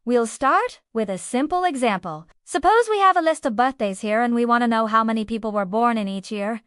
We'll start with a simple example. Suppose we have a list of birthdays here and we want to know how many people were born in each year.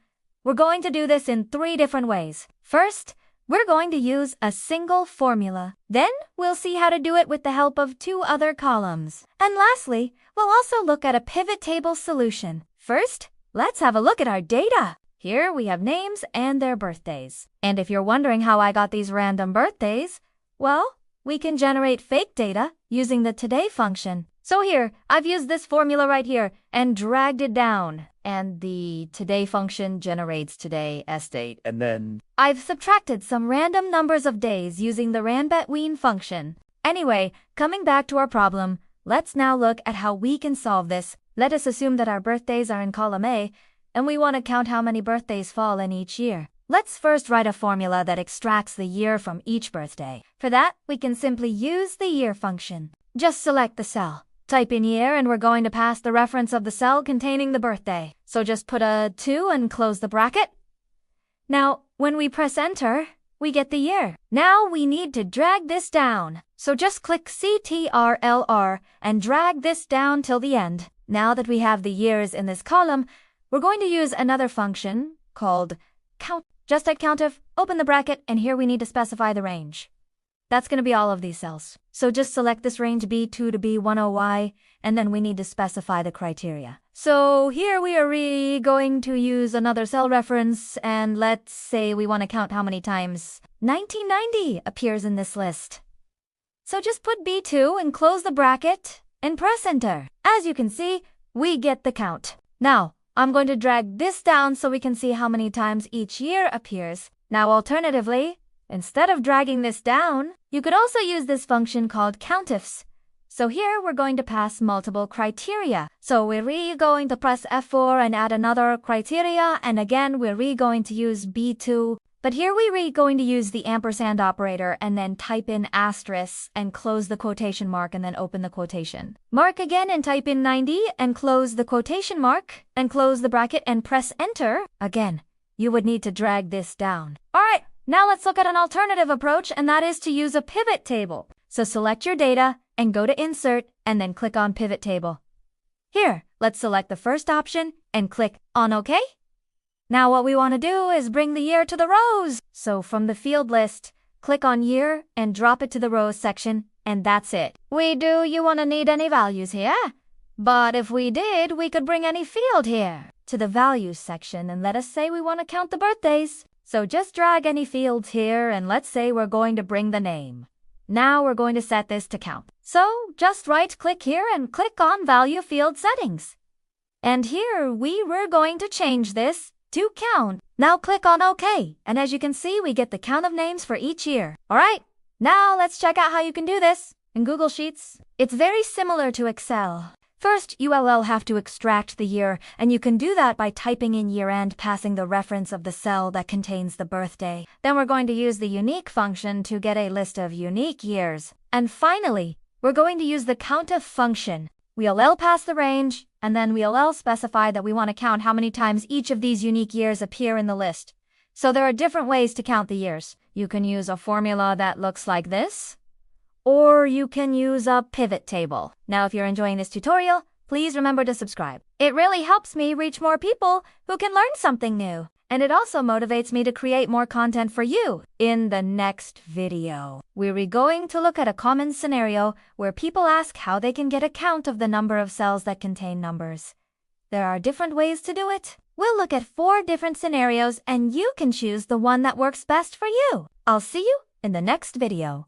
We're going to do this in 3 different ways. First, we're going to use a single formula. Then, we'll see how to do it with the help of 2 other columns. And lastly, we'll also look at a pivot table solution. First, let's have a look at our data. Here we have names and their birthdays. And if you're wondering how I got these random birthdays, well, we can generate fake data using the today function. So here, I've used this formula right here and dragged it down. And the today function generates today's date. And then I've subtracted some random numbers of days using the ranbetween function. Anyway, coming back to our problem, let's now look at how we can solve this. Let us assume that our birthdays are in column A, and we want to count how many birthdays fall in each year. Let's first write a formula that extracts the year from each birthday. For that, we can simply use the year function. Just select the cell. Type in year and we're going to pass the reference of the cell containing the birthday. So just put a 2 and close the bracket. Now, when we press enter, we get the year. Now we need to drag this down. So just click CTRL-R and drag this down till the end. Now that we have the years in this column, we're going to use another function called count. Just at countif, open the bracket, and here we need to specify the range. That's going to be all of these cells. So just select this range B2 to B10Y, and then we need to specify the criteria. So here we are going to use another cell reference, and let's say we want to count how many times 1990 appears in this list. So just put B2 and close the bracket, and press enter. As you can see, we get the count. Now, I'm going to drag this down so we can see how many times each year appears. Now, alternatively, instead of dragging this down, you could also use this function called countifs. So here we're going to pass multiple criteria. So we're going to press F4 and add another criteria, and again we're going to use B2. But here we're going to use the ampersand operator and then type in asterisk and close the quotation mark and then open the quotation mark again and type in 90 and close the quotation mark and close the bracket and press enter. Again, you would need to drag this down. Alright, now let's look at an alternative approach, and that is to use a pivot table. So select your data and go to insert and then click on pivot table. Here, let's select the first option and click on OK. Now what we want to do is bring the year to the rows. So from the field list, click on year and drop it to the rows section, and that's it. You want to need any values here? But if we did, we could bring any field here to the values section, and let us say we want to count the birthdays. So just drag any fields here, and let's say we're going to bring the name. Now we're going to set this to count. So just right-click here and click on Value Field Settings. And here we're going to change this to count. Now click on OK, and as you can see, we get the count of names for each year. Alright, now let's check out how you can do this in Google Sheets. It's very similar to Excel. First, you'll have to extract the year, and you can do that by typing in year and passing the reference of the cell that contains the birthday. Then we're going to use the unique function to get a list of unique years. And finally, we're going to use the countif function. We'll pass the range, and then we'll specify that we want to count how many times each of these unique years appear in the list. So there are different ways to count the years. You can use a formula that looks like this, or you can use a pivot table. Now, if you're enjoying this tutorial, please remember to subscribe. It really helps me reach more people who can learn something new. And it also motivates me to create more content for you. In the next video, we're going to look at a common scenario where people ask how they can get a count of the number of cells that contain numbers. There are different ways to do it. We'll look at 4 different scenarios, and you can choose the one that works best for you. I'll see you in the next video.